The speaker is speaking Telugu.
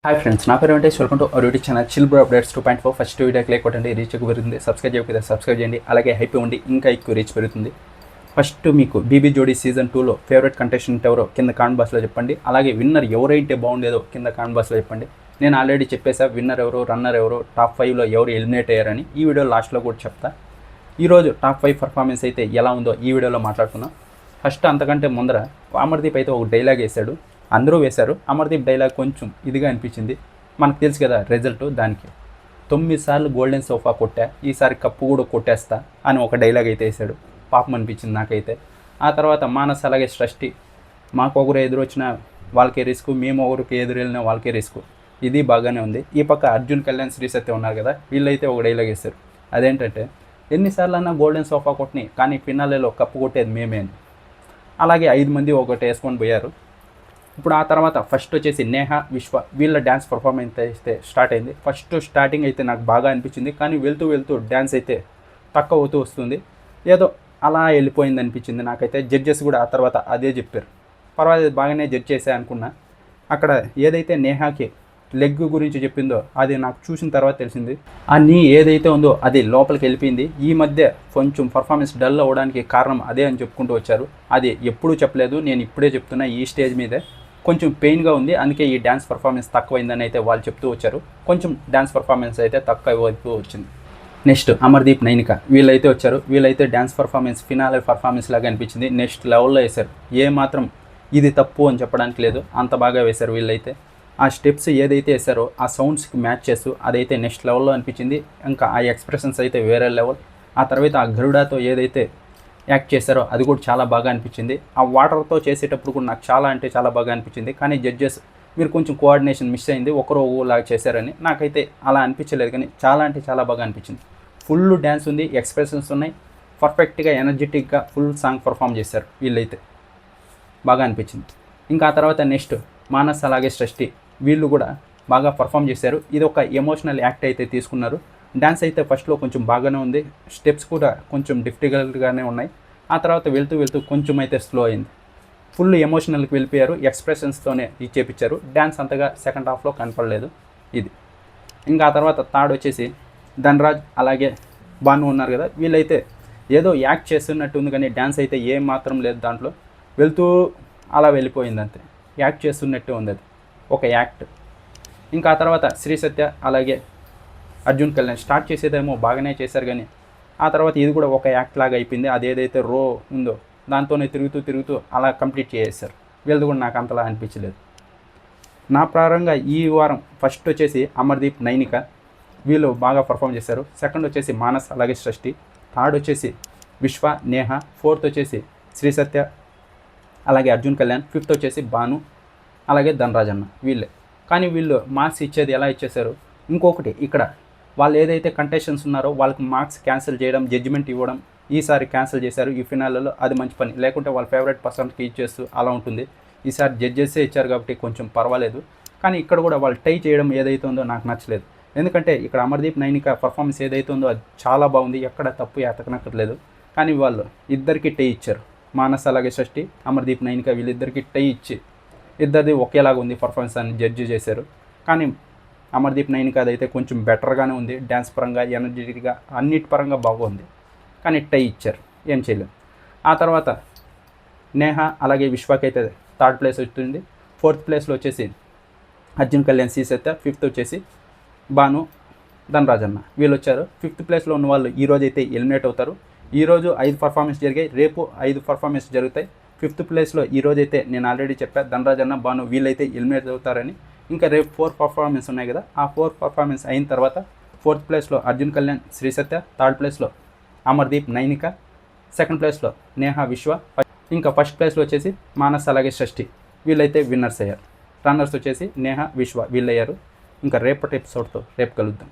హాయ్ ఫ్రెండ్స్, నా పేరు Venkatesh. Welcome to our YouTube channel chill bro updates 2.4. First వీడియోకి లైక్ కొట్టండి, రీచ్ పెరుగుతుంది. సబ్స్క్రైబ్ చేయకపోతే సబ్స్క్రైబ్ చేయండి. అలాగే హైప్ ఉండి ఇంకా ఎక్కువ రీచ్ పెరుగుతుంది. ఫస్ట్ మీకు బీబీ జోడీ సీజన్ 2లో ఫేవరెట్ కంటెస్టెంట్ ఎవరో కింద కామెంట్ బాక్స్లో చెప్పండి. అలాగే విన్నర్ ఎవరైతే బాగుండేదో కింద కామెంట్ బాక్స్లో చెప్పండి. నేను ఆల్రెడీ చెప్పేసా విన్నర్ ఎవరు, రన్నర్ ఎవరు, టాప్ 5లో ఎవరు ఎలిమినేట్ అయ్యారని. ఈ వీడియో లాస్ట్లో కూడా చెప్తా. ఈరోజు టాప్ 5 పర్ఫార్మెన్స్ అయితే ఎలా ఉందో ఈ వీడియోలో మాట్లాడుకుందాం. ఫస్ట్ అంతకంటే ముందర అమర్దీప్ అయితే ఒక డైలాగ్ వేశాడు. అందరూ వేశారు. అమర్దీప్ డైలాగ్ కొంచెం ఇదిగా అనిపించింది. మనకు తెలుసు కదా రిజల్ట్. దానికి 9 సార్లు గోల్డెన్ సోఫా కొట్టా, ఈసారి కప్పు కూడా కొట్టేస్తా అని ఒక డైలాగ్ అయితే వేశాడు. పాపం అనిపించింది నాకైతే. ఆ తర్వాత మానస్ అలాగే సృష్టి, మాకు ఒకరు ఎదురొచ్చినా వాళ్ళకే రిస్క్, మేము ఒకరికి ఎదురెళ్ళినా వాళ్ళకే రిస్క్. ఇది బాగానే ఉంది. ఈ పక్క అర్జున్ కళ్యాణ్, శ్రీ సత్య ఉన్నారు కదా, వీళ్ళైతే ఒక డైలాగ్ వేశారు. అదేంటంటే ఎన్నిసార్లు అన్నా గోల్డెన్ సోఫా కొట్టిని, కానీ ఫినాలేలో కప్పు కొట్టేది మేమే అని. అలాగే 5 మంది ఒకటి వేసుకొని పోయారు. ఇప్పుడు ఆ తర్వాత ఫస్ట్ వచ్చేసి నేహ, విశ్వ వీళ్ళ డ్యాన్స్ పర్ఫార్మెన్స్ అయితే స్టార్ట్ అయింది. ఫస్ట్ స్టార్టింగ్ అయితే నాకు బాగా అనిపించింది, కానీ వెళ్తూ డ్యాన్స్ అయితే తక్కువ అవుతూ వస్తుంది. ఏదో అలా వెళ్ళిపోయింది అనిపించింది నాకైతే. జడ్జెస్ కూడా ఆ తర్వాత అదే చెప్పారు. పర్వాలేదు, బాగానే జడ్జ్ చేసా అనుకున్నా. అక్కడ ఏదైతే నేహాకి లెగ్ గురించి చెప్పిందో అది నాకు చూసిన తర్వాత తెలిసింది. ఆ నీ ఏదైతే ఉందో అది లోపలికి వెళ్ళిపోయింది. ఈ మధ్య కొంచెం పర్ఫార్మెన్స్ డల్ అవ్వడానికి కారణం అదే అని చెప్పుకుంటూ వచ్చారు. అది ఎప్పుడూ చెప్పలేదు, నేను ఇప్పుడే చెప్తున్నా. ఈ స్టేజ్ మీదే కొంచెం పెయిన్గా ఉంది, అందుకే ఈ డ్యాన్స్ పర్ఫార్మెన్స్ తక్కువైందని అయితే వాళ్ళు చెప్తూ వచ్చారు. కొంచెం డ్యాన్స్ పర్ఫార్మెన్స్ అయితే తక్కువ అయిపోతూ వచ్చింది. నెక్స్ట్ అమర్దీప్, నైనిక వీళ్ళైతే వచ్చారు. వీళ్ళైతే డ్యాన్స్ పర్ఫార్మెన్స్ ఫినాలే పర్ఫార్మెన్స్ లాగా అనిపించింది. నెక్స్ట్ లెవెల్లో వేశారు. ఏ మాత్రం ఇది తప్పు అని చెప్పడానికి లేదు, అంత బాగా వేశారు వీళ్ళైతే. ఆ స్టెప్స్ ఏదైతే వేశారో ఆ సౌండ్స్కి మ్యాచ్ చేస్తూ అదైతే నెక్స్ట్ లెవెల్లో అనిపించింది. ఇంకా ఆ ఎక్స్ప్రెషన్స్ అయితే వేరే లెవెల్. ఆ తర్వాత ఆ గరుడాతో ఏదైతే యాక్ట్ చేశారో అది కూడా చాలా బాగా అనిపించింది. ఆ వాటర్తో చేసేటప్పుడు కూడా నాకు చాలా అంటే చాలా బాగా అనిపించింది. కానీ జడ్జెస్ మీరు కొంచెం కోఆర్డినేషన్ మిస్ అయింది, ఒకరు లాగా చేశారని. నాకైతే అలా అనిపించలేదు, కానీ చాలా అంటే చాలా బాగా అనిపించింది. ఫుల్ డ్యాన్స్ ఉంది, ఎక్స్ప్రెషన్స్ ఉన్నాయి, పర్ఫెక్ట్గా ఎనర్జెటిక్గా ఫుల్ సాంగ్ పర్ఫామ్ చేశారు వీళ్ళైతే. బాగా అనిపించింది. ఇంకా ఆ తర్వాత నెక్స్ట్ మానస్ అలాగే సృష్టి వీళ్ళు కూడా బాగా పర్ఫామ్ చేశారు. ఇది ఒక ఎమోషనల్ యాక్ట్ అయితే తీసుకున్నారు. డ్యాన్స్ అయితే ఫస్ట్లో కొంచెం బాగానే ఉంది, స్టెప్స్ కూడా కొంచెం డిఫికల్ట్గానే ఉన్నాయి. ఆ తర్వాత వెళ్తూ కొంచెం అయితే స్లో అయింది. ఫుల్ ఎమోషనల్కి వెళ్ళిపోయారు, ఎక్స్ప్రెషన్స్తోనే ఇచ్చేపించారు. డ్యాన్స్ అంతగా సెకండ్ హాఫ్లో కనపడలేదు. ఇది ఇంకా ఆ తర్వాత థర్డ్ వచ్చేసి ధనరాజ్ అలాగే భాను ఉన్నారు కదా, వీళ్ళైతే ఏదో యాక్ట్ చేస్తున్నట్టు ఉంది, కానీ డ్యాన్స్ అయితే ఏం మాత్రం లేదు దాంట్లో. వెళ్తూ అలా వెళ్ళిపోయింది అంతే. యాక్ట్ చేస్తున్నట్టే ఉంది, అది ఒక యాక్ట్. ఇంకా ఆ తర్వాత శ్రీ సత్య అలాగే అర్జున్ కళ్యాణ్ స్టార్ట్ చేసేదేమో బాగానే చేశారు, కానీ ఆ తర్వాత ఇది కూడా ఒక యాక్ట్ లాగా అయిపోయింది. అదేదైతే రో ఉందో దాంతోనే తిరుగుతూ అలా కంప్లీట్ చేసేసారు. వీళ్ళది కూడా నాకు అంతలా అనిపించలేదు. నా ప్రారంభంగా ఈ వారం ఫస్ట్ వచ్చేసి అమర్దీప్, నైనిక వీళ్ళు బాగా పర్ఫామ్ చేశారు. సెకండ్ వచ్చేసి మానస్ అలాగే సృష్టి. థర్డ్ వచ్చేసి విశ్వ, నేహ. ఫోర్త్ వచ్చేసి శ్రీ సత్య అలాగే అర్జున్ కళ్యాణ్. ఫిఫ్త్ వచ్చేసి భాను అలాగే ధనరాజ్ అన్న. వీళ్ళే. కానీ వీళ్ళు మార్క్స్ ఇచ్చేది ఎలా ఇచ్చేశారు. ఇంకొకటి ఇక్కడ వాళ్ళు ఏదైతే కంటెస్టెంట్స్ ఉన్నారో వాళ్ళకి మార్క్స్ క్యాన్సిల్ చేయడం, జడ్జిమెంట్ ఇవ్వడం ఈసారి క్యాన్సిల్ చేశారు ఈ ఫినాలలో. అది మంచి పని. లేకుంటే వాళ్ళ ఫేవరెట్ పర్సన్కి ఇచ్చేస్తూ అలా ఉంటుంది. ఈసారి జడ్జెసే ఇచ్చారు కాబట్టి కొంచెం పర్వాలేదు. కానీ ఇక్కడ కూడా వాళ్ళు టై చేయడం ఏదైతే ఉందో నాకు నచ్చలేదు. ఎందుకంటే ఇక్కడ అమర్దీప్, నైనిక పర్ఫార్మెన్స్ ఏదైతే ఉందో అది చాలా బాగుంది, ఎక్కడ తప్పు ఎతకనక్కర్లేదు. కానీ వాళ్ళు ఇద్దరికి టై ఇచ్చారు. మానస్ అలాగే సృష్టి, అమర్దీప్, నైనిక వీళ్ళిద్దరికి టై ఇచ్చి ఇద్దరిది ఒకేలాగా ఉంది పర్ఫార్మెన్స్ అని జడ్జి చేశారు. కానీ అమర్దీప్, నైనిక అదైతే కొంచెం బెటర్గానే ఉంది. డ్యాన్స్ పరంగా, ఎనర్జెటిక్గా అన్నిటి పరంగా బాగుంది. కానీ టై ఇచ్చారు, ఏం చేయలేదు. ఆ తర్వాత నేహ అలాగే విశ్వకి అయితే థర్డ్ ప్లేస్ వచ్చింది. ఫోర్త్ ప్లేస్లో వచ్చేసి అర్జున్ కళ్యాణ్, శ్రీ సత్య. ఫిఫ్త్ వచ్చేసి భాను, ధనరాజ్ అన్న వీళ్ళు వచ్చారు. ఫిఫ్త్ ప్లేస్లో ఉన్న వాళ్ళు ఈరోజు అయితే ఎలిమినేట్ అవుతారు. ఈరోజు 5 పర్ఫార్మెన్స్ జరిగాయి, రేపు 5 పర్ఫార్మెన్స్ జరుగుతాయి. ఫిఫ్త్ ప్లేస్లో ఈరోజైతే నేను ఆల్రెడీ చెప్పాను ధనరాజ్ అన్న, భాను వీళ్ళైతే ఎలిమినేట్ అవుతారని. ఇంకా రేపు 4 పర్ఫార్మెన్స్ ఉన్నాయి కదా, ఆ 4 పర్ఫార్మెన్స్ అయిన తర్వాత ఫోర్త్ ప్లేస్లో అర్జున్ కళ్యాణ్, శ్రీ సత్య. థర్డ్ ప్లేస్లో అమర్దీప్, నైనిక. సెకండ్ ప్లేస్లో నేహ, విశ్వ. ఇంకా ఫస్ట్ ప్లేస్లో వచ్చేసి మానస్ అలాగే సృష్టి వీళ్ళైతే విన్నర్స్ అయ్యారు. రన్నర్స్ వచ్చేసి నేహ, విశ్వ వీళ్ళయ్యారు. ఇంకా రేపటి ఎపిసోడ్తో రేపు కలుద్దాం.